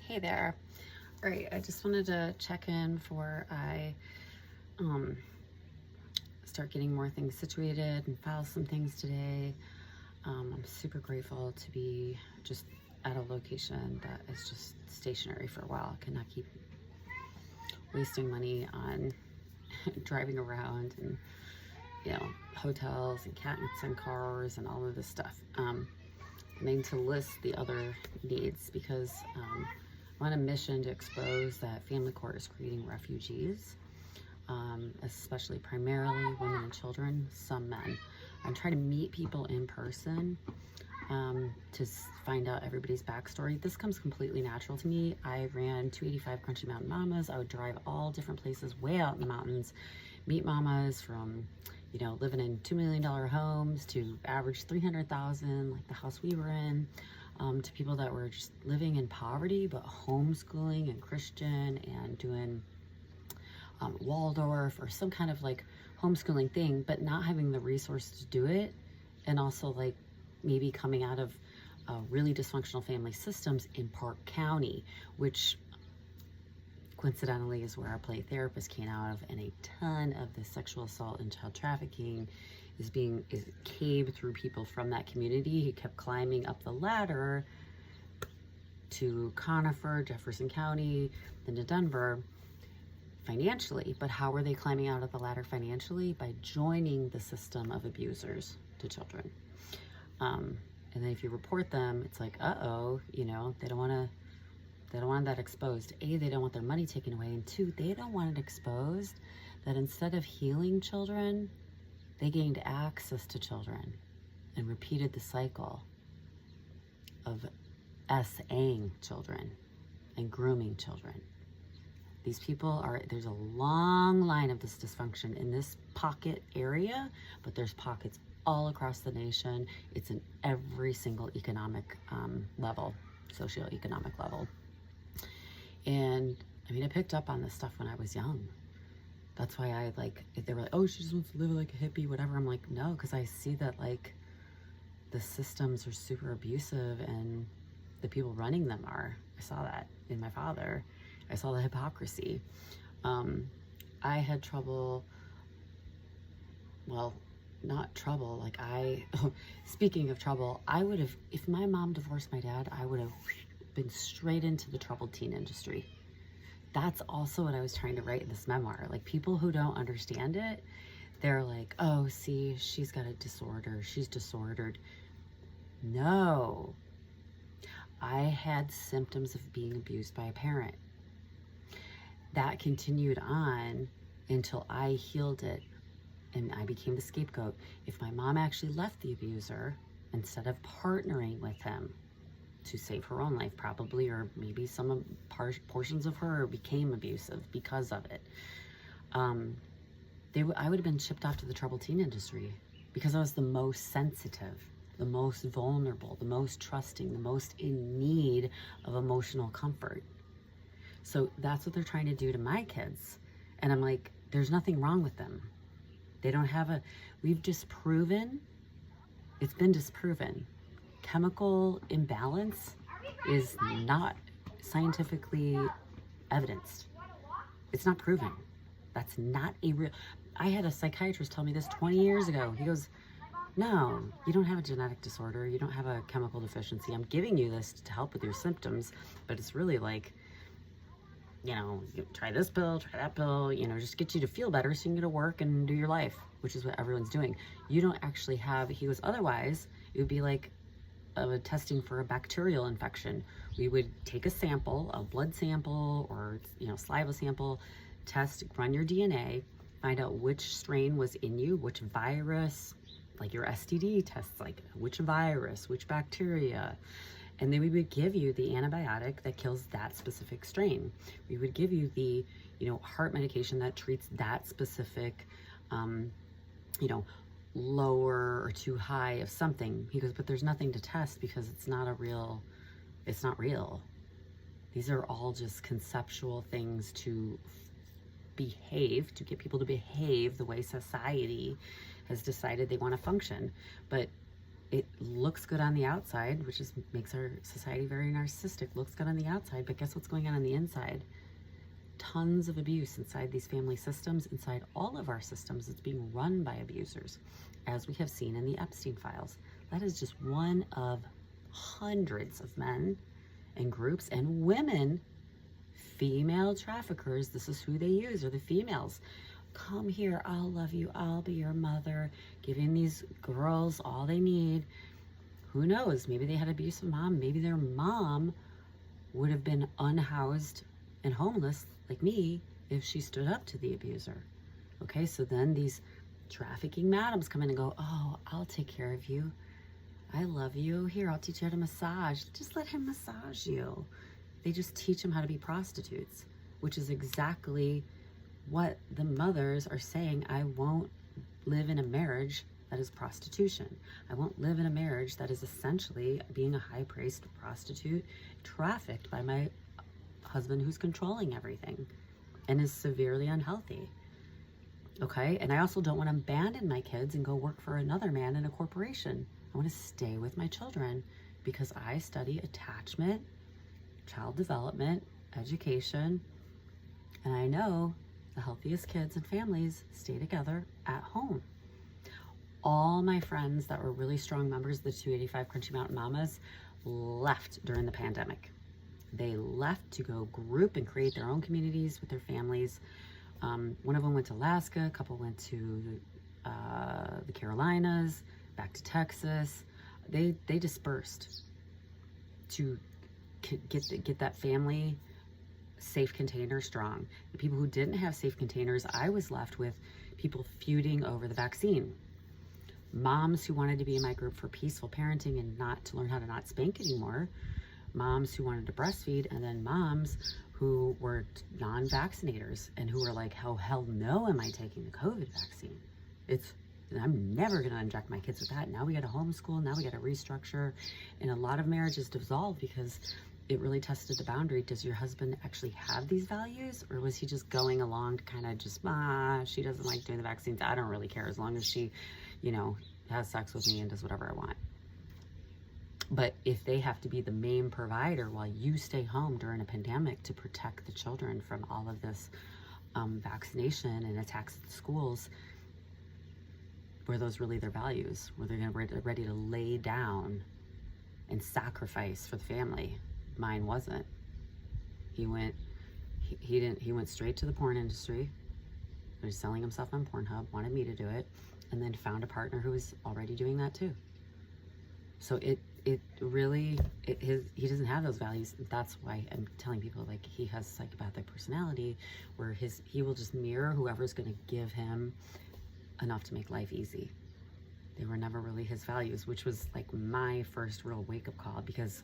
Hey there. All right, I just wanted to check in before I start getting more things situated and file some things today. I'm super grateful to be just at a location that is just stationary for a while. I cannot keep wasting money on driving around and, hotels and cats and cars and all of this stuff. I need to list the other needs because I'm on a mission to expose that family court is creating refugees, especially primarily women and children, some men. I'm trying to meet people in person to find out everybody's backstory. This comes completely natural to me. I ran 285 Crunchy Mountain Mamas. I would drive all different places way out in the mountains, meet mamas from living in $2 million homes to average 300,000, like the house we were in, to people that were just living in poverty, but homeschooling and Christian and doing Waldorf or some kind of like homeschooling thing, but not having the resources to do it. And also like maybe coming out of really dysfunctional family systems in Park County, which coincidentally is where our play therapist came out of, and a ton of the sexual assault and child trafficking is caved through people from that community who kept climbing up the ladder to Conifer, Jefferson County, then to Denver financially. But how were they climbing out of the ladder financially? By joining the system of abusers to children. And then if you report them, it's like, they don't want that exposed. A, they don't want their money taken away. And two, they don't want it exposed that instead of healing children, they gained access to children and repeated the cycle of SAing children and grooming children. These people there's a long line of this dysfunction in this pocket area, but there's pockets all across the nation. It's in every single economic level, socioeconomic level. And I picked up on this stuff when I was young. That's why they were like, oh, she just wants to live like a hippie, whatever. I'm like, no, because I see that like the systems are super abusive and the people running them are. I saw that in my father. I saw the hypocrisy. I had trouble, well, not trouble, speaking of trouble, I would have, if my mom divorced my dad, I would have been straight into the troubled teen industry. That's also what I was trying to write in this memoir. Like, people who don't understand it, they're like, oh, see, she's got a disorder, she's disordered. No, I had symptoms of being abused by a parent. That continued on until I healed it and I became the scapegoat. If my mom actually left the abuser, instead of partnering with him to save her own life probably, or maybe some portions of her became abusive because of it, I would have been shipped off to the troubled teen industry because I was the most sensitive, the most vulnerable, the most trusting, the most in need of emotional comfort. So that's what they're trying to do to my kids. And I'm like, there's nothing wrong with them. They don't have we've disproven, it's been disproven. Chemical imbalance is not scientifically evidenced. It's not proven. That's not a real, I had a psychiatrist tell me this 20 years ago. He goes, no, you don't have a genetic disorder. You don't have a chemical deficiency. I'm giving you this to help with your symptoms, but it's really like, you try this pill, try that pill, just get you to feel better so you can go to work and do your life, which is what everyone's doing. You don't actually have, he goes, otherwise it would be like testing for a bacterial infection. We would take a sample, a blood sample or, saliva sample, test, run your DNA, find out which strain was in you, which virus, like your STD tests, like which virus, which bacteria. And then we would give you the antibiotic that kills that specific strain. We would give you the, heart medication that treats that specific, lower or too high of something. He goes, but there's nothing to test because it's not real. These are all just conceptual things to behave, to get people to behave the way society has decided they want to function. But it looks good on the outside, which is makes our society very narcissistic, looks good on the outside, but guess what's going on the inside? Tons of abuse inside these family systems, inside all of our systems. It's being run by abusers, as we have seen in the Epstein files. That is just one of hundreds of men and groups and women, female traffickers. This is who they use, are the females. Come here, I'll love you, I'll be your mother, giving these girls all they need. Who knows, maybe they had an abusive mom, maybe their mom would have been unhoused and homeless like me if she stood up to the abuser. Okay, so then these trafficking madams come in and go, oh, I'll take care of you, I love you, here, I'll teach you how to massage. Just let him massage you. They just teach them how to be prostitutes, which is exactly what the mothers are saying. I won't live in a marriage that is prostitution. I won't live in a marriage that is essentially being a high-priced prostitute, trafficked by my husband who's controlling everything and is severely unhealthy. Okay, and I also don't want to abandon my kids and go work for another man in a corporation. I want to stay with my children because I study attachment, child development, education, and I know the healthiest kids and families stay together at home. All my friends that were really strong members of the 285 Crunchy Mountain Mamas left during the pandemic. They left to go group and create their own communities with their families. One of them went to Alaska, a couple went to the Carolinas, back to Texas. They dispersed to get that family safe container strong. The people who didn't have safe containers, I was left with people feuding over the vaccine. Moms who wanted to be in my group for peaceful parenting and not to learn how to not spank anymore. Moms who wanted to breastfeed, and then moms who were non-vaccinators and who were like, oh, hell no, am I taking the COVID vaccine? I'm never going to inject my kids with that. Now we got to homeschool. Now we got to restructure. And a lot of marriages dissolved because it really tested the boundary. Does your husband actually have these values? Or was he just going along to kind of just, she doesn't like doing the vaccines. I don't really care as long as she, has sex with me and does whatever I want. But if they have to be the main provider while you stay home during a pandemic to protect the children from all of this vaccination and attacks at the schools, were those really their values? Were they ready to lay down and sacrifice for the family? Mine wasn't. He went straight to the porn industry. He was selling himself on Pornhub, wanted me to do it, and then found a partner who was already doing that too. So he doesn't have those values. That's why I'm telling people, like, he has psychopathic personality where he will just mirror whoever's going to give him enough to make life easy. They were never really his values, which was like my first real wake-up call, because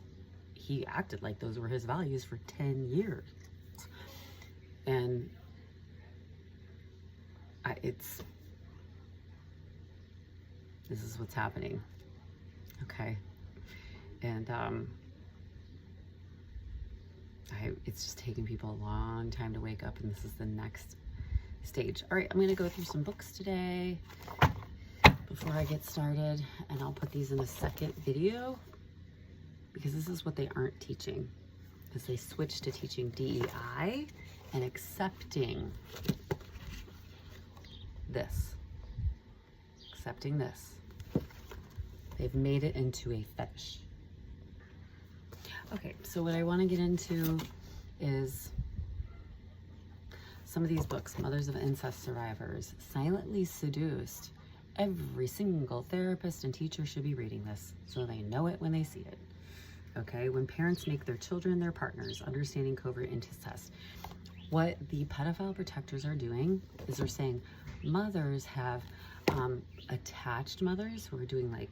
he acted like those were his values for 10 years. And this is what's happening. Okay. And it's just taking people a long time to wake up, and this is the next stage. All right, I'm going to go through some books today before I get started, and I'll put these in a second video because this is what they aren't teaching, because they switched to teaching DEI and accepting this. Accepting this. They've made it into a fetish. Okay, so what I want to get into is some of these books. Mothers of Incest Survivors, Silently Seduced. Every single therapist and teacher should be reading this so they know it when they see it. Okay, When Parents Make Their Children Their Partners, Understanding Covert Incest. What the pedophile protectors are doing is they're saying mothers have attached mothers who are doing like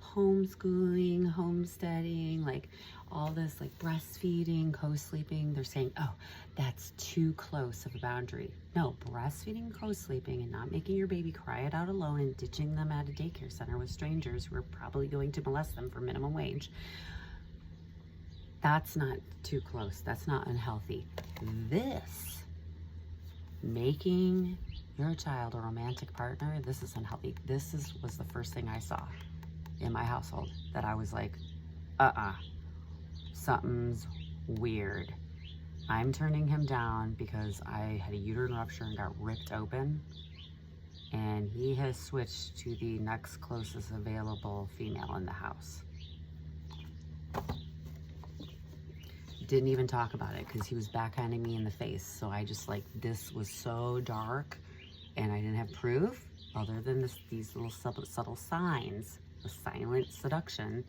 homeschooling, homesteading, like all this, like breastfeeding, co-sleeping. They're saying, oh, that's too close of a boundary. No, breastfeeding, co-sleeping, and not making your baby cry it out alone and ditching them at a daycare center with strangers who are probably going to molest them for minimum wage. That's not too close. That's not unhealthy. This, making your child a romantic partner, this is unhealthy. Was the first thing I saw in my household that I was like, something's weird. I'm turning him down because I had a uterine rupture and got ripped open, and he has switched to the next closest available female in the house. Didn't even talk about it because he was backhanding me in the face. So I just like, this was so dark, and I didn't have proof other than these little subtle signs, the silent seduction,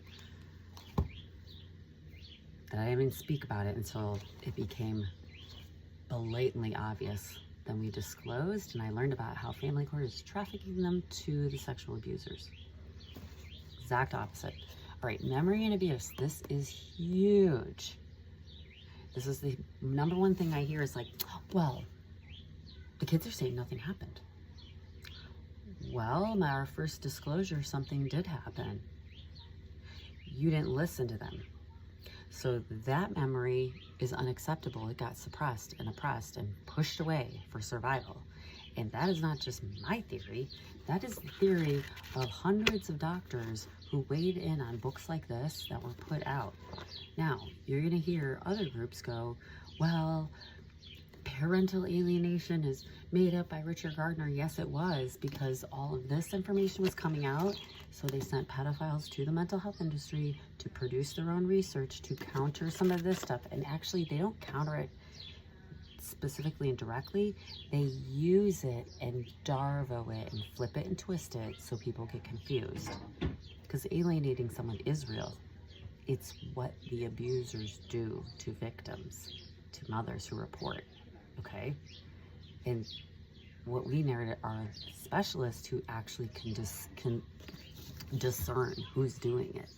that I didn't even speak about it until it became blatantly obvious. Then we disclosed, and I learned about how family court is trafficking them to the sexual abusers. Exact opposite. All right, memory and abuse. This is huge. This is the number one thing I hear is like, well, the kids are saying nothing happened. Well, in our first disclosure, something did happen. You didn't listen to them. So that memory is unacceptable. It got suppressed and oppressed and pushed away for survival. And that is not just my theory. That is the theory of hundreds of doctors who weighed in on books like this that were put out. Now, you're going to hear other groups go, well, parental alienation is made up by Richard Gardner. Yes, it was, because all of this information was coming out. So they sent pedophiles to the mental health industry to produce their own research to counter some of this stuff. And actually, they don't counter it specifically and directly. They use it and darvo it and flip it and twist it so people get confused. Because alienating someone is real. It's what the abusers do to victims, to mothers who report, okay? And what we narrate are specialists who actually can discern who's doing it.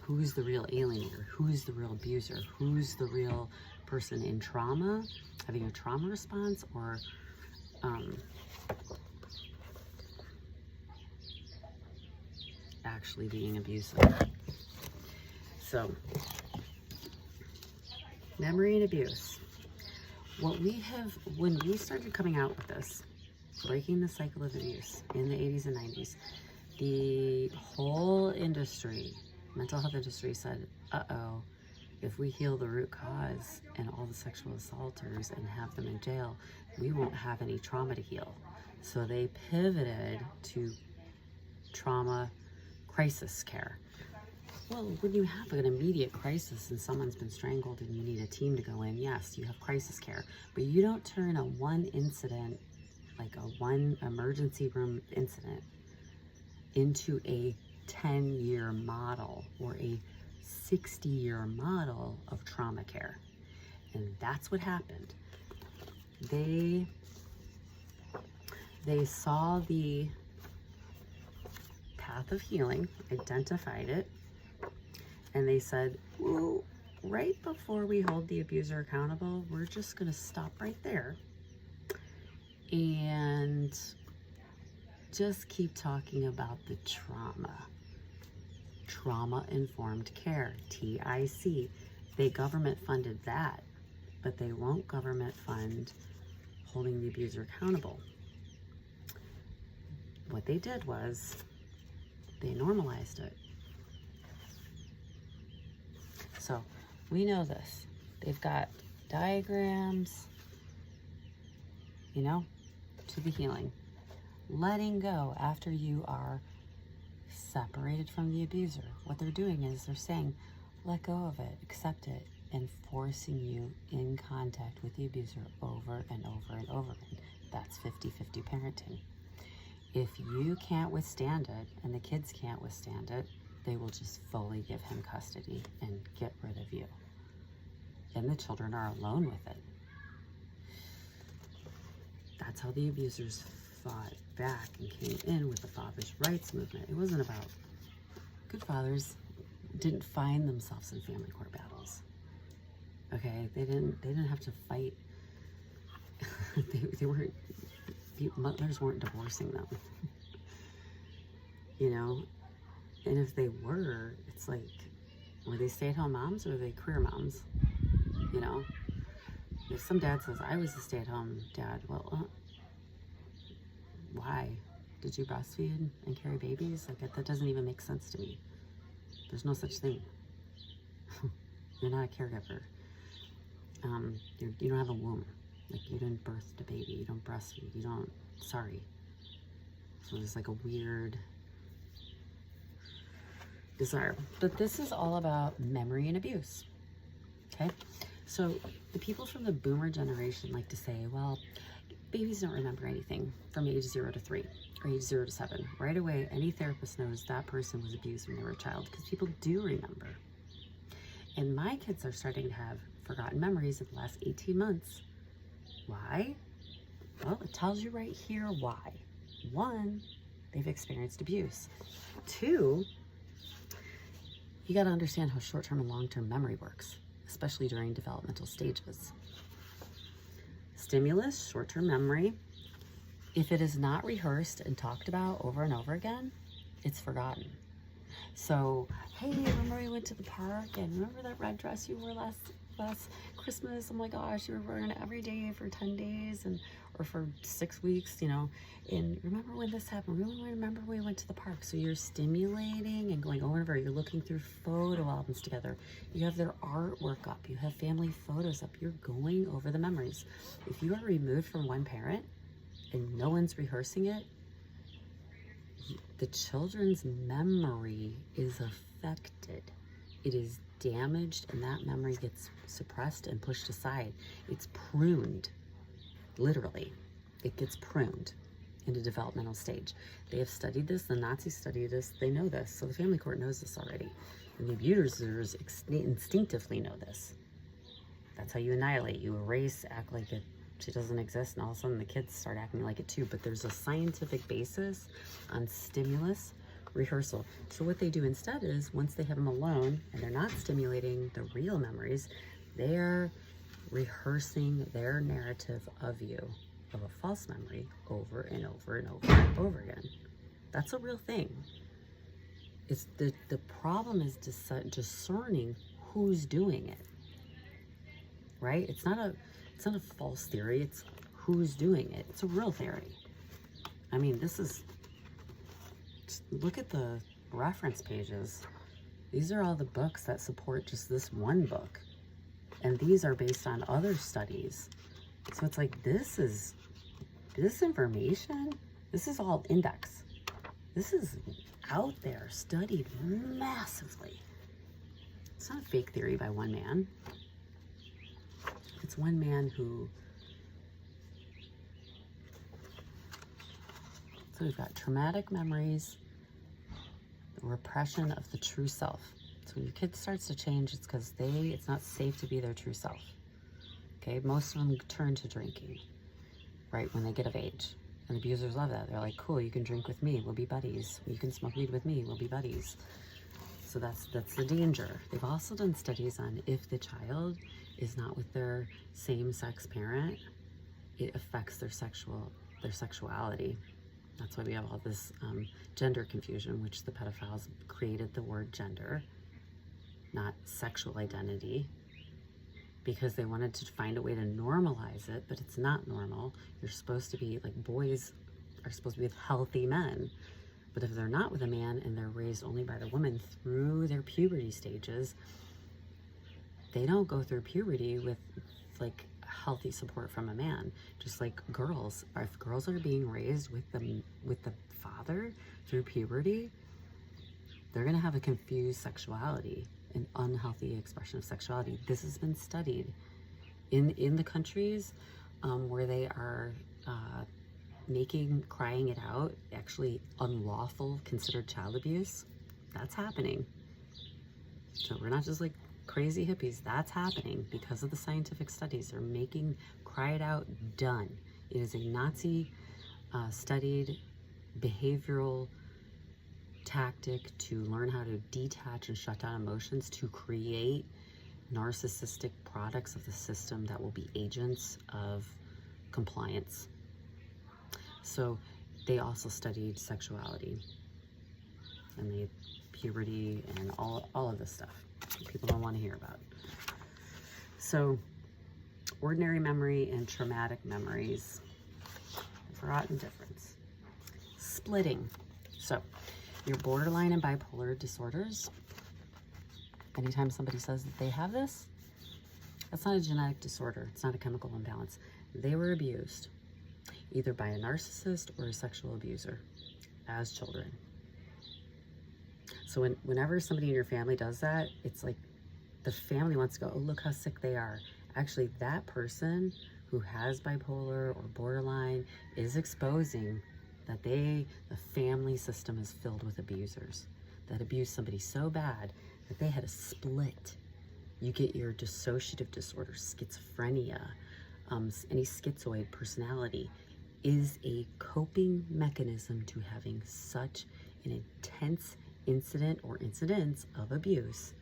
Who's the real alienator? Who's the real abuser? Who's the real person in trauma, having a trauma response, or actually being abusive. So, memory and abuse. What we have, when we started coming out with this, breaking the cycle of abuse in the 80s and 90s, the whole industry, mental health industry, said, uh-oh, if we heal the root cause and all the sexual assaulters and have them in jail, we won't have any trauma to heal. So they pivoted to trauma crisis care. Well, when you have an immediate crisis and someone's been strangled and you need a team to go in, yes, you have crisis care. But you don't turn a one incident, like a one emergency room incident, into a 10-year model or a 60-year model of trauma care. And that's what happened. They saw the path of healing, identified it, and they said, well, right before we hold the abuser accountable, we're just going to stop right there and just keep talking about the trauma. Trauma-informed care, TIC. They government funded that, but they won't government fund holding the abuser accountable. What they did was they normalized it. So we know this. They've got diagrams, you know, to the healing. Letting go after you are separated from the abuser. What they're doing is they're saying, let go of it, accept it, and forcing you in contact with the abuser over and over and over again. That's 50-50 parenting. If you can't withstand it and the kids can't withstand it, they will just fully give him custody and get rid of you. And the children are alone with it. That's how the abusers fought back and came in with the father's rights movement. It wasn't about, good fathers didn't find themselves in family court battles. Okay, they didn't have to fight. they weren't, mothers weren't divorcing them. You know, and if they were, it's like, were they stay-at-home moms or were they career moms? You know, if some dad says, I was a stay-at-home dad, well, why? Did you breastfeed and carry babies? Like, that doesn't even make sense to me. There's no such thing. You're not a caregiver. You don't have a womb. Like, you didn't birth the baby. You don't breastfeed. You don't, sorry. So it's like a weird desire. But this is all about memory and abuse. Okay? So the people from the boomer generation like to say, well, babies don't remember anything from age 0 to 3 or age 0 to 7. Right away, any therapist knows that person was abused when they were a child, because people do remember. And my kids are starting to have forgotten memories in the last 18 months. Why? Well, it tells you right here why. 1, they've experienced abuse. 2, you got to understand how short-term and long-term memory works, especially during developmental stages. Stimulus, short-term memory, if it is not rehearsed and talked about over and over again, it's forgotten. So, hey, remember we went to the park, and remember that red dress you wore last Christmas? Oh my gosh, you were wearing it every day for 10 days or for 6 weeks, you know. And remember when this happened? Remember when we went to the park? So you're stimulating and going over and over. You're looking through photo albums together. You have their artwork up. You have family photos up. You're going over the memories. If you are removed from one parent and no one's rehearsing it, the children's memory is affected. It is damaged, and that memory gets suppressed and pushed aside. It's pruned, literally. It gets pruned in a developmental stage. They have studied this. The Nazis studied this. They know this. So the family court knows this already. And the abusers instinctively know this. That's how you annihilate. You erase, act like it doesn't exist, and all of a sudden the kids start acting like it too. But there's a scientific basis on stimulus rehearsal. So what they do instead is, once they have them alone and they're not stimulating the real memories, they're rehearsing their narrative of you, of a false memory, over and over and over and over again. That's a real thing. It's the problem is discerning who's doing it, right? It's not a false theory. It's who's doing it. It's a real theory. I mean, just look at the reference pages. These are all the books that support just this one book. And these are based on other studies. So it's like, this information, this is all index. This is out there, studied massively. It's not a fake theory by one man. It's one man who, so we've got traumatic memories, repression of the true self. So when your kid starts to change, it's because it's not safe to be their true self. Okay, most of them turn to drinking, right, when they get of age. And abusers love that. They're like, cool, you can drink with me, we'll be buddies. You can smoke weed with me, we'll be buddies. So that's the danger. They've also done studies on if the child is not with their same-sex parent, it affects their sexuality. That's why we have all this gender confusion, which the pedophiles created the word gender, not sexual identity, because they wanted to find a way to normalize it, but it's not normal. You're supposed to be, like, boys are supposed to be with healthy men. But if they're not with a man and they're raised only by the woman through their puberty stages, they don't go through puberty with, like, healthy support from a man. Just like girls, if girls are being raised with the father through puberty, they're gonna have a confused sexuality, an unhealthy expression of sexuality. This has been studied in the countries where they are crying it out actually unlawful, considered child abuse. That's happening. So we're not just like crazy hippies. That's happening because of the scientific studies. They're making cry it out done. It is a Nazi studied behavioral tactic to learn how to detach and shut down emotions, to create narcissistic products of the system that will be agents of compliance. So they also studied sexuality and the puberty and all of this stuff people don't want to hear about. So ordinary memory and traumatic memories, forgotten difference. splitting. So your borderline and bipolar disorders, anytime somebody says that they have this, that's not a genetic disorder. It's not a chemical imbalance. They were abused either by a narcissist or a sexual abuser as children. So whenever somebody in your family does that, it's like the family wants to go, oh, look how sick they are. Actually, that person who has bipolar or borderline is exposing that the family system is filled with abusers that abuse somebody so bad that they had a split. You get your dissociative disorder, schizophrenia, any schizoid personality is a coping mechanism to having such an intense incident or incidents of abuse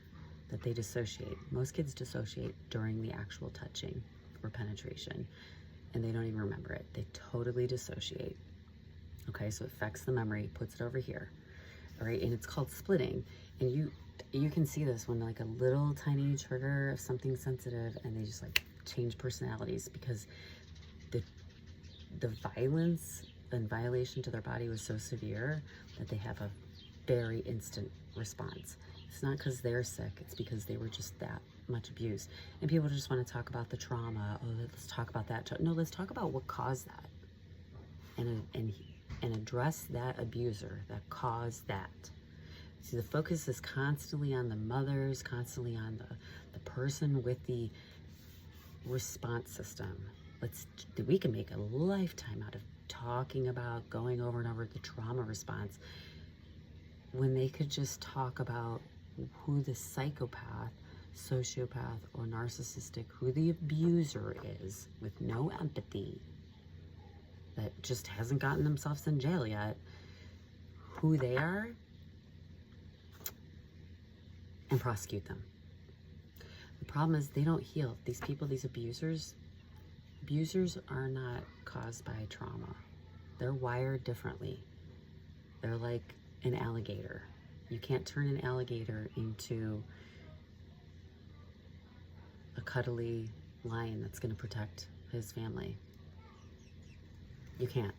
that they dissociate. Most kids dissociate during the actual touching or penetration, and they don't even remember it. They totally dissociate. Okay, so it affects the memory, puts it over here. All right, and it's called splitting. And you can see this when like a little tiny trigger of something sensitive, and they just like change personalities because the violence and violation to their body was so severe that they have a very instant response. It's not because they're sick, it's because they were just that much abused. And people just want to talk about the trauma. Oh, let's talk about that. No, let's talk about what caused that. And address that abuser that caused that. See, the focus is constantly on the mothers, constantly on the person with the response system. We can make a lifetime out of talking about, going over and over the trauma response, when they could just talk about who the psychopath, sociopath, or narcissistic, who the abuser is, with no empathy, that just hasn't gotten themselves in jail yet, who they are, and prosecute them. The problem is they don't heal. These people, these abusers are not caused by trauma. They're wired differently. They're like an alligator. You can't turn an alligator into a cuddly lion that's going to protect his family. You can't.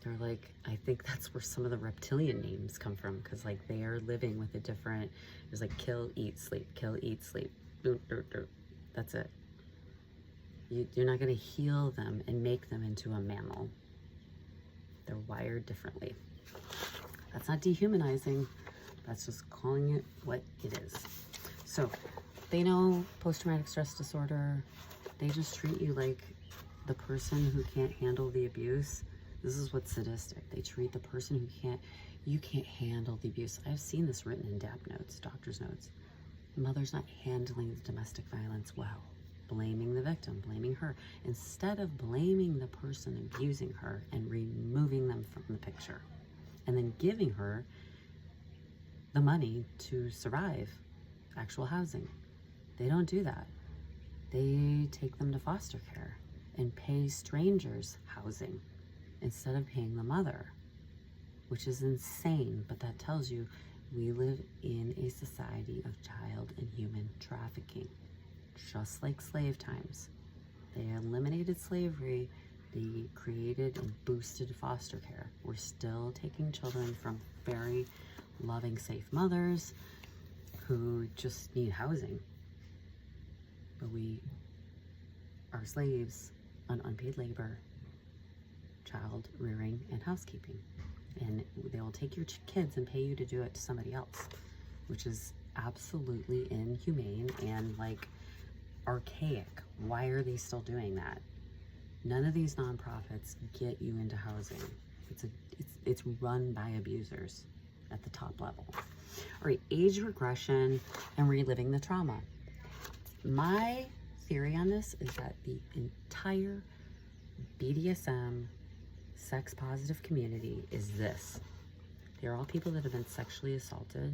They're like, I think that's where some of the reptilian names come from, because like they are living with a different, there's like kill, eat, sleep, kill, eat, sleep. That's it. You're not going to heal them and make them into a mammal. They're wired differently. That's not dehumanizing. That's just calling it what it is. So they know post-traumatic stress disorder. They just treat you like the person who can't handle the abuse. This is what's sadistic. They treat the person who you can't handle the abuse. I've seen this written in DAP notes, doctor's notes. The mother's not handling the domestic violence well. Blaming the victim, blaming her, instead of blaming the person abusing her and removing them from the picture, and then giving her the money to survive actual housing. They don't do that. They take them to foster care and pay strangers housing instead of paying the mother, which is insane, but that tells you we live in a society of child and human trafficking. Just like slave times. They eliminated slavery, they created and boosted foster care. We're still taking children from very loving, safe mothers who just need housing. But we are slaves on unpaid labor, child rearing, and housekeeping. And they will take your kids and pay you to do it to somebody else, which is absolutely inhumane and like archaic. Why are they still doing that? None of these nonprofits get you into housing. It's run by abusers at the top level. All right, age regression and reliving the trauma. My theory on this is that the entire BDSM sex positive community is this. They're all people that have been sexually assaulted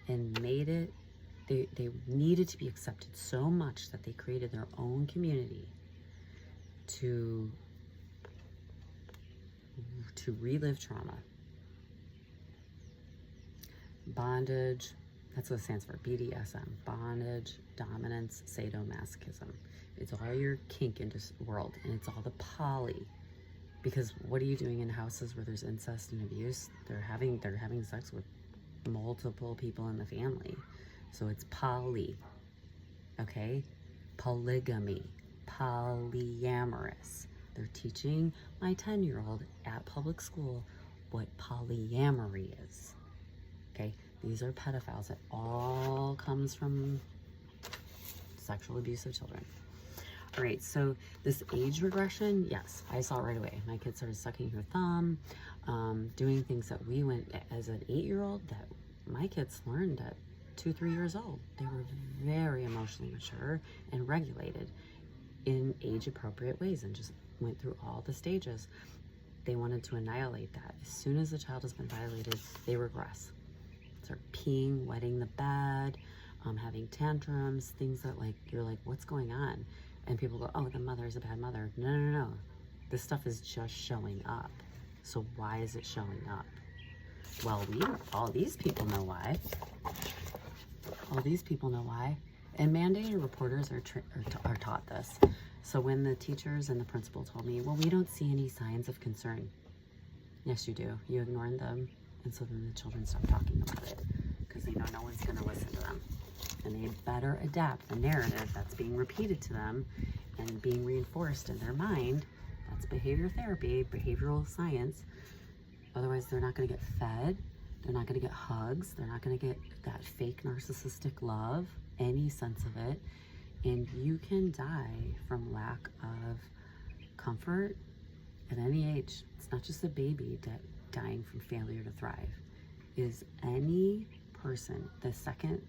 and made it. They needed to be accepted so much that they created their own community to relive trauma. Bondage, that's what it stands for, BDSM. Bondage, dominance, sadomasochism. It's all your kink into world, and it's all the poly Because what are you doing in houses where there's incest and abuse? They're having sex with multiple people in the family. So it's poly, okay? Polygamy, polyamorous. They're teaching my 10-year-old at public school what polyamory is, okay? These are pedophiles. It all comes from sexual abuse of children. All right, so this age regression, yes, I saw it right away. My kid started sucking her thumb, doing things that we went, as an 8-year-old, that my kids learned at 2-3 years old. They were very emotionally mature and regulated in age-appropriate ways, and just went through all the stages. They wanted to annihilate that. As soon as the child has been violated, they regress. Start peeing, wetting the bed, having tantrums, things that, like, you're like, what's going on? And people go, oh, the mother's a bad mother. No, no, no. This stuff is just showing up. So why is it showing up? Well, all these people know why. All these people know why. And mandated reporters are taught this. So when the teachers and the principal told me, well, we don't see any signs of concern. Yes, you do. You ignored them. And so then the children stop talking about it because they know no one's going to listen to them. And they better adapt the narrative that's being repeated to them and being reinforced in their mind. That's behavior therapy, behavioral science. Otherwise, they're not going to get fed. They're not going to get hugs. They're not going to get that fake narcissistic love, any sense of it. And you can die from lack of comfort at any age. It's not just a baby dying from failure to thrive. It is any person. The second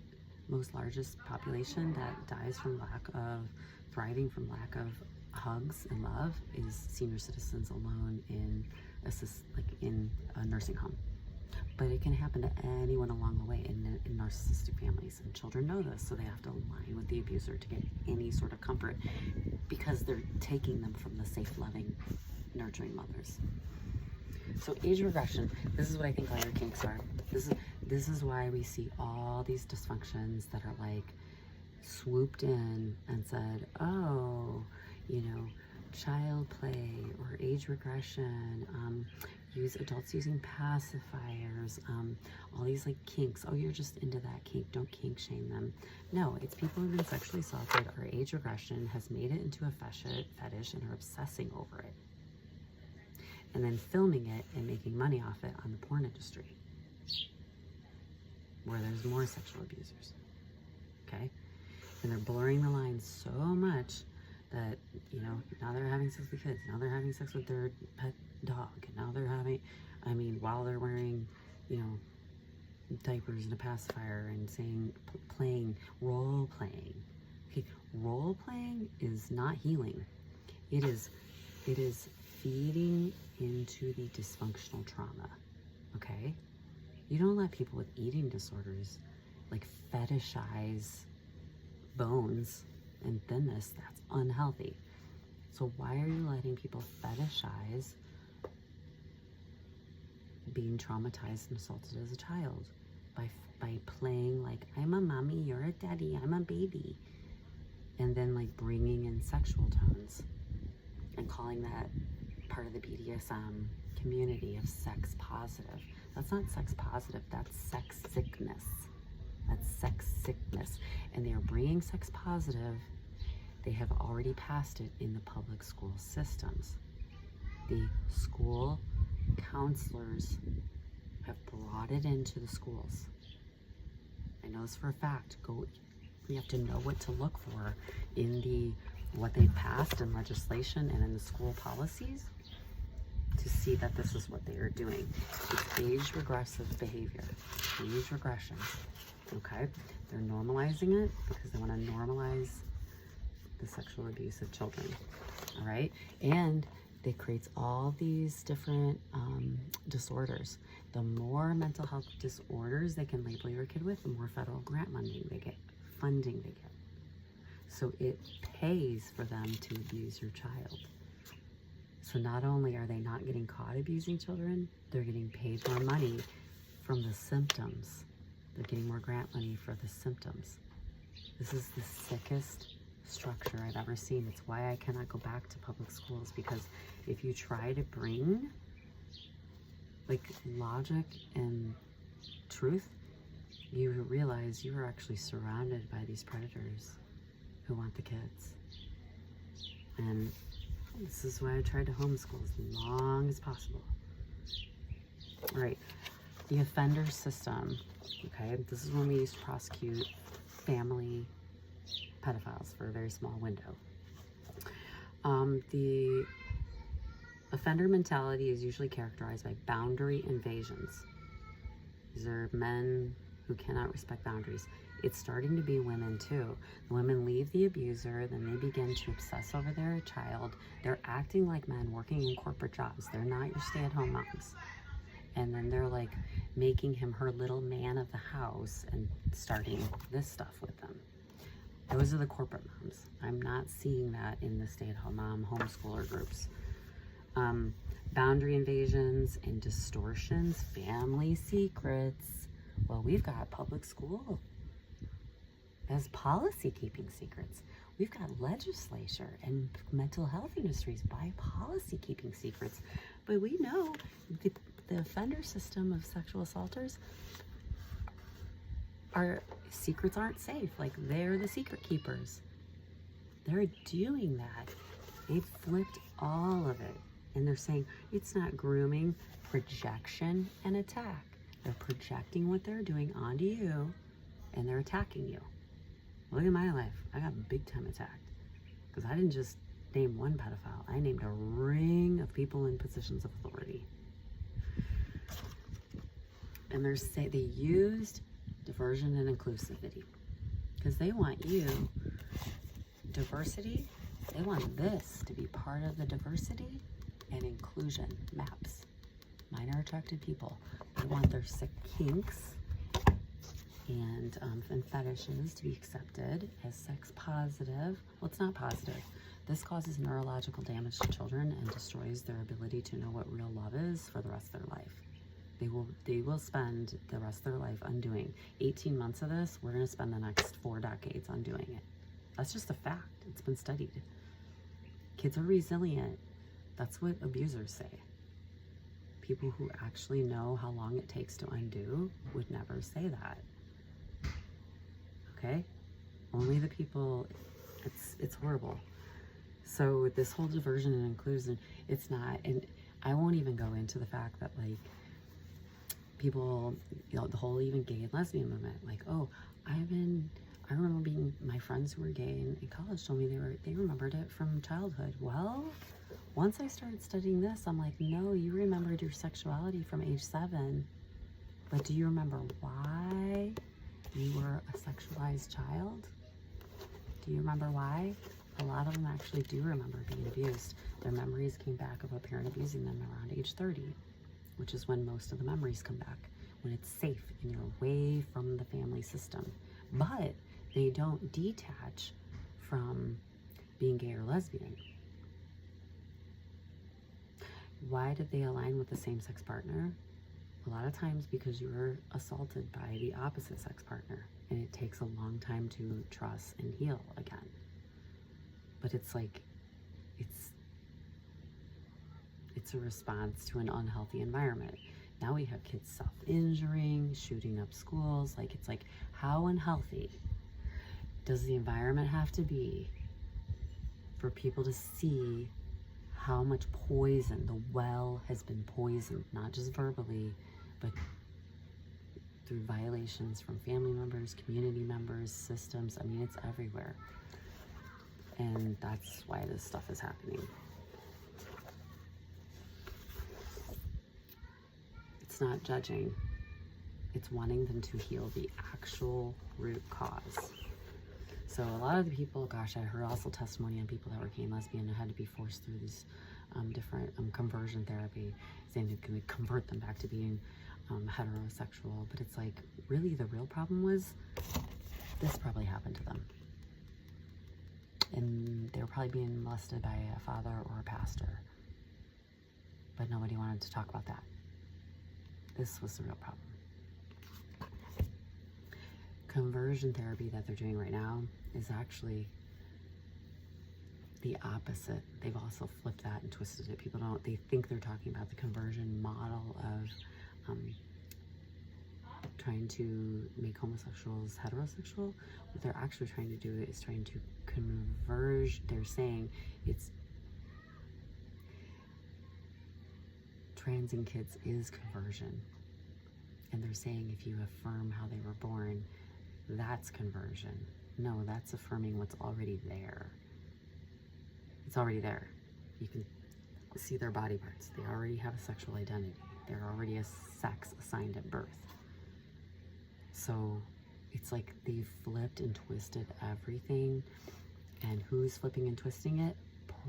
most largest population that dies from lack of thriving, from lack of hugs and love, is senior citizens alone in a nursing home. But it can happen to anyone along the way in narcissistic families, and children know this, so they have to align with the abuser to get any sort of comfort, because they're taking them from the safe, loving, nurturing mothers. So age regression, this is what I think all your kinks are. This is why we see all these dysfunctions that are like swooped in and said, oh, you know, child play or age regression, adults using pacifiers, all these like kinks. Oh, you're just into that kink, don't kink shame them. No, it's people who've been sexually assaulted, or age regression has made it into a fetish and are obsessing over it. And then filming it and making money off it on the porn industry, where there's more sexual abusers, okay? And they're blurring the lines so much that, you know, now they're having sex with kids, now they're having sex with their pet dog, and now they're having, while they're wearing, you know, diapers and a pacifier and saying, role playing. Okay, role playing is not healing. It is feeding into the dysfunctional trauma, okay? You don't let people with eating disorders like fetishize bones and thinness. That's unhealthy. So why are you letting people fetishize being traumatized and assaulted as a child by playing like, I'm a mommy, you're a daddy, I'm a baby, and then like bringing in sexual tones and calling that part of the BDSM community of sex positive? That's not sex positive, that's sex sickness. That's sex sickness. And they are bringing sex positive. They have already passed it in the public school systems. The school counselors have brought it into the schools. I know this for a fact. You have to know what to look for in what they've passed in legislation and in the school policies to see that this is what they are doing. It's age regressive behavior, age regression, okay? They're normalizing it because they want to normalize the sexual abuse of children, all right? And it creates all these different disorders. The more mental health disorders they can label your kid with, the more federal grant funding they get. So it pays for them to abuse your child. So not only are they not getting caught abusing children, they're getting paid more money from the symptoms. They're getting more grant money for the symptoms. This is the sickest structure I've ever seen. It's why I cannot go back to public schools, because if you try to bring like logic and truth, you realize you are actually surrounded by these predators who want the kids. And this is why I tried to homeschool as long as possible. All right, the offender system. Okay, this is when we used to prosecute family pedophiles for a very small window. The offender mentality is usually characterized by boundary invasions. These are men who cannot respect boundaries. It's starting to be women too. The women leave the abuser, then they begin to obsess over their child. They're acting like men working in corporate jobs. They're not your stay-at-home moms. And then they're like making him her little man of the house and starting this stuff with them. Those are the corporate moms. I'm not seeing that in the stay-at-home mom homeschooler groups. Boundary invasions and distortions, family secrets. Well, we've got public school as policy keeping secrets. We've got legislature and mental health industries by policy keeping secrets. But we know the offender system of sexual assaulters, our secrets aren't safe. Like, they're the secret keepers. They're doing that. They've flipped all of it. And they're saying it's not grooming, projection, and attack. They're projecting what they're doing onto you, and they're attacking you. Look at my life. I got big time attacked. Because I didn't just name one pedophile. I named a ring of people in positions of authority. And they used diversion and inclusivity. Because they want you, diversity, they want this to be part of the diversity and inclusion maps. Minor attracted people. They want their sick kinks and fetishes to be accepted as sex positive. Well, it's not positive. This causes neurological damage to children and destroys their ability to know what real love is for the rest of their life. They will spend the rest of their life undoing. 18 months of this, we're gonna spend the next 4 decades undoing it. That's just a fact. It's been studied. Kids are resilient. That's what abusers say. People who actually know how long it takes to undo would never say that. Okay? Only the people, it's horrible. So this whole diversion and inclusion, it's not, and I won't even go into the fact that like people, you know, the whole even gay and lesbian movement, like, oh, I remember being, my friends who were gay in college told me they remembered it from childhood. Well, once I started studying this, I'm like, no, you remembered your sexuality from age 7, but do you remember why you were a sexualized child? Do you remember why? A lot of them actually do remember being abused. Their memories came back of a parent abusing them around age 30, which is when most of the memories come back, when it's safe and you're away from the family system. But they don't detach from being gay or lesbian. Why did they align with the same-sex partner? A lot of times because you were assaulted by the opposite sex partner, and it takes a long time to trust and heal again. But it's like, it's a response to an unhealthy environment. Now we have kids self-injuring, shooting up schools. Like, it's like, how unhealthy does the environment have to be for people to see how much poison, the well has been poisoned, not just verbally, but through violations from family members, community members, systems. I mean, it's everywhere. And that's why this stuff is happening. It's not judging. It's wanting them to heal the actual root cause. So a lot of the people, gosh, I heard also testimony on people that were gay and lesbian and had to be forced through these different conversion therapy, saying it can convert them back to being heterosexual. But it's like, really the real problem was this probably happened to them. And they were probably being molested by a father or a pastor. But nobody wanted to talk about that. This was the real problem. Conversion therapy that they're doing right now is actually the opposite. They've also flipped that and twisted it. People don't, they think they're talking about the conversion model of trying to make homosexuals heterosexual. What they're actually trying to do is trying to converge. They're saying it's transing kids is conversion. And they're saying if you affirm how they were born, that's conversion. No, that's affirming what's already there. It's already there. You can see their body parts. They already have a sexual identity. They're already a sex assigned at birth. So it's like they've flipped and twisted everything. And who's flipping and twisting it?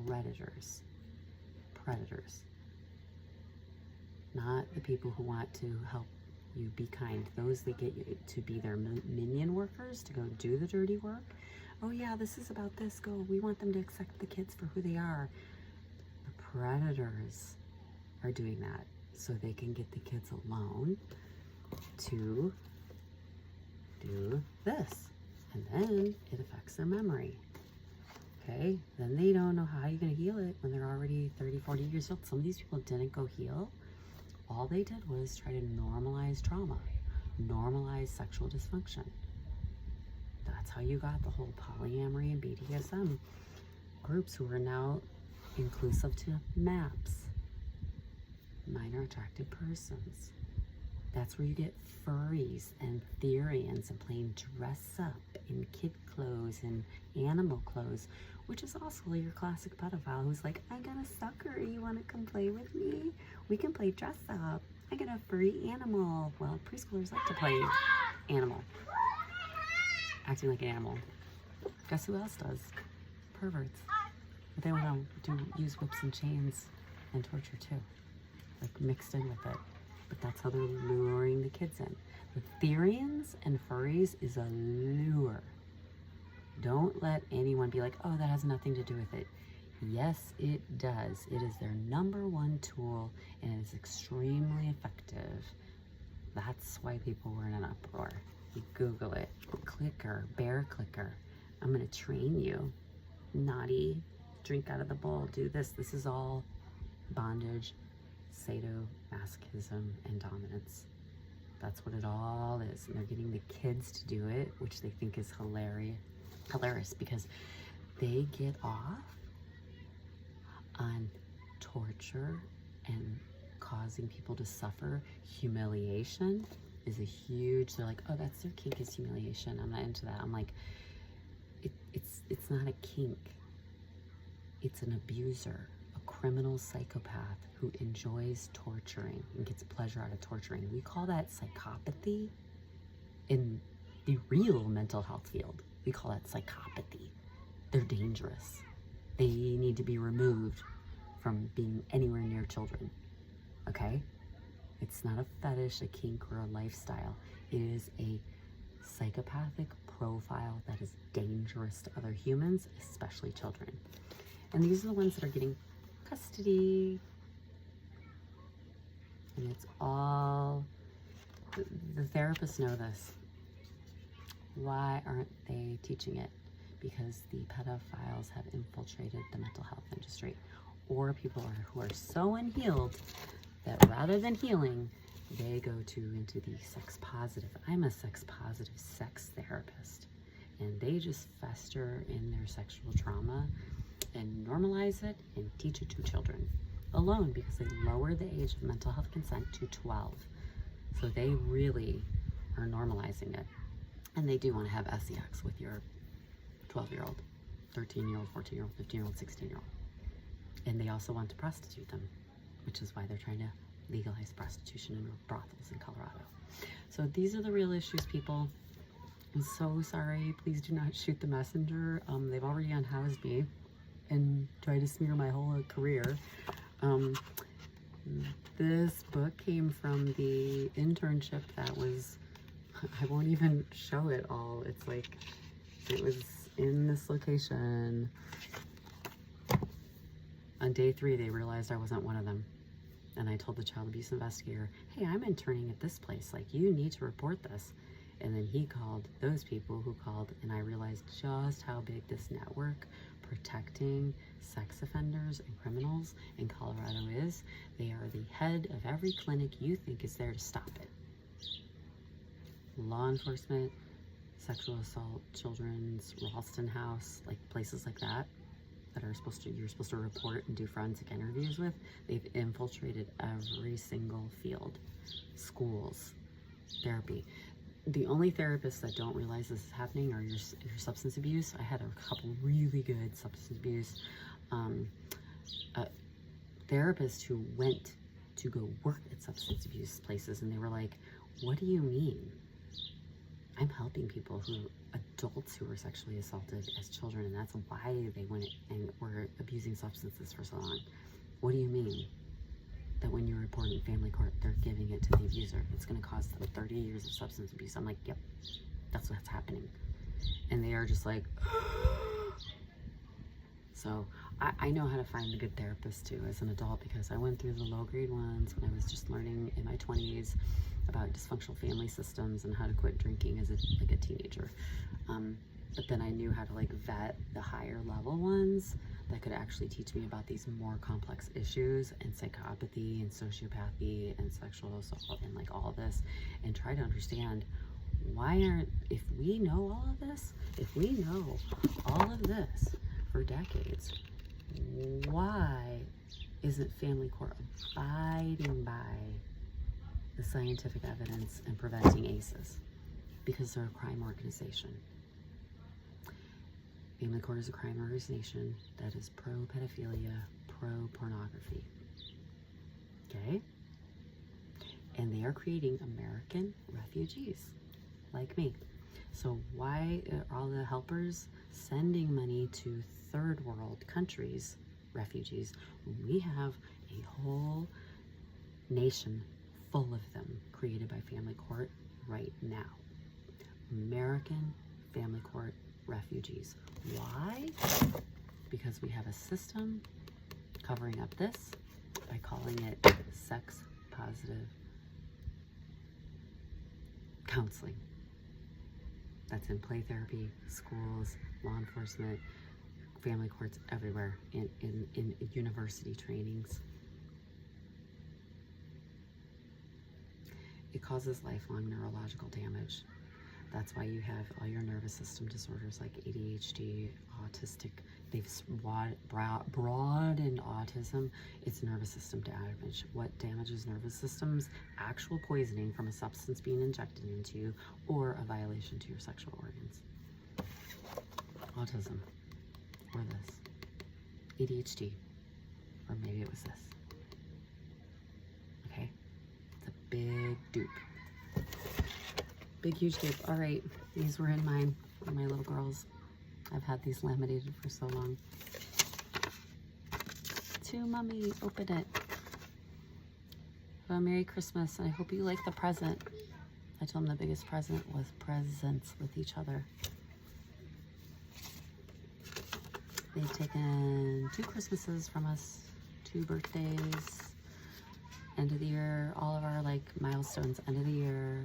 Predators. Predators. Not the people who want to help you be kind. Those that get you to be their minion workers, to go do the dirty work. Oh yeah, this is about this. Go. We want them to accept the kids for who they are. The predators are doing that so they can get the kids alone to do this. And then it affects their memory. Okay? Then they don't know how you're going to heal it when they're already 30, 40 years old. Some of these people didn't go heal. All they did was try to normalize trauma, normalize sexual dysfunction. That's how you got the whole polyamory and BDSM groups who are now inclusive to MAPs, minor attracted persons. That's where you get furries and deviants and playing dress up in kid clothes and animal clothes, which is also your classic pedophile who's like, I got a sucker, you want to come play with me? We can play dress up. I got a furry animal. Well, preschoolers like to play animal. Acting like an animal. Guess who else does? Perverts. But they want to use whips and chains and torture too. Like mixed in with it. But that's how they're luring the kids in. The deviants and furries is a lure. Don't let anyone be like, oh, that has nothing to do with it. Yes, it does. It is their #1 tool, and it is extremely effective. That's why people were in an uproar. You Google it. Clicker, bear clicker. I'm going to train you. Naughty, drink out of the bowl, do this. This is all bondage, sadomasochism, and dominance. That's what it all is. And they're getting the kids to do it, which they think is hilarious because they get off on torture and causing people to suffer. Humiliation is a huge, they're like, oh, that's their kink is humiliation. I'm not into that. I'm like, it's not a kink. It's an abuser, a criminal psychopath who enjoys torturing and gets pleasure out of torturing. We call that psychopathy. In the real mental health field, we call that psychopathy. They're dangerous. They need to be removed from being anywhere near children, okay? It's not a fetish, a kink, or a lifestyle. It is a psychopathic profile that is dangerous to other humans, especially children. And these are the ones that are getting custody. And it's all, the therapists know this. Why aren't they teaching it? Because the pedophiles have infiltrated the mental health industry. Or people who are so unhealed that rather than healing, they go into the sex positive. I'm a sex positive sex therapist. And they just fester in their sexual trauma and normalize it and teach it to children alone, because they lower the age of mental health consent to 12. So they really are normalizing it. And they do want to have sex with your 12-year-old, 13-year-old, 14-year-old, 15-year-old, 16-year-old. And they also want to prostitute them, which is why they're trying to legalize prostitution in brothels in Colorado. So these are the real issues, people. I'm so sorry. Please do not shoot the messenger. They've already unhoused me and tried to smear my whole career. This book came from the internship that was, I won't even show it all. It's like, it was in this location. On day 3, they realized I wasn't one of them. And I told the child abuse investigator, hey, I'm interning at this place. Like, you need to report this. And then he called those people who called, and I realized just how big this network protecting sex offenders and criminals in Colorado is. They are the head of every clinic you think is there to stop it. Law enforcement, sexual assault, children's, Ralston House, like places like that are you're supposed to report and do forensic interviews with. They've infiltrated every single field. Schools, therapy. The only therapists that don't realize this is happening are your substance abuse. I had a couple really good substance abuse therapists who went to go work at substance abuse places, and they were like, what do you mean? I'm helping people adults who were sexually assaulted as children, and that's why they went and were abusing substances for so long. What do you mean? That when you report in family court, they're giving it to the abuser. It's going to cost them 30 years of substance abuse. I'm like, yep, that's what's happening. And they are just like, so I know how to find a good therapist too as an adult, because I went through the low grade ones when I was just learning in my 20s about dysfunctional family systems and how to quit drinking as a teenager. But then I knew how to like vet the higher level ones that could actually teach me about these more complex issues and psychopathy and sociopathy and sexual assault and like all this, and try to understand if we know all of this, if we know all of this for decades, why isn't family court abiding by the scientific evidence and preventing ACEs? Because they're a crime organization. Family court is a crime organization that is pro-pedophilia, pro-pornography. Okay? And they are creating American refugees like me. So why are all the helpers sending money to third world countries, refugees, when we have a whole nation full of them created by family court right now? American family court refugees. Why? Because we have a system covering up this by calling it sex positive counseling. That's in play therapy, schools, law enforcement, family courts, everywhere, in university trainings. It causes lifelong neurological damage. That's why you have all your nervous system disorders like ADHD, autistic. They've broadened autism. It's nervous system damage. What damages nervous systems? Actual poisoning from a substance being injected into you, or a violation to your sexual organs. Autism, or this. ADHD, or maybe it was this. Okay? It's a big dupe. Big, huge dupe. All right, these were in mine for my little girls. I've had these laminated for so long. To Mommy, open it. Well, Merry Christmas, and I hope you like the present. I told them the biggest present was presents with each other. They've taken 2 Christmases from us, 2 birthdays, end of the year, all of our like milestones, end of the year,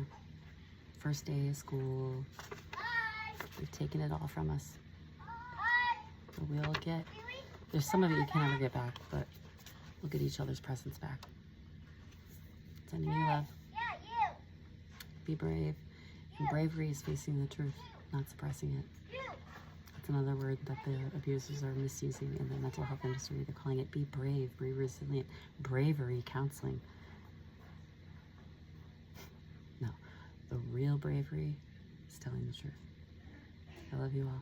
first day of school. They've taken it all from us. So we'll get, there's some of it you can never get back, but we'll get each other's presents back. Sending you love. Be brave. And bravery is facing the truth, not suppressing it. That's another word that the abusers are misusing in the mental health industry. They're calling it be brave, be resilient, bravery counseling. No, the real bravery is telling the truth. I love you all.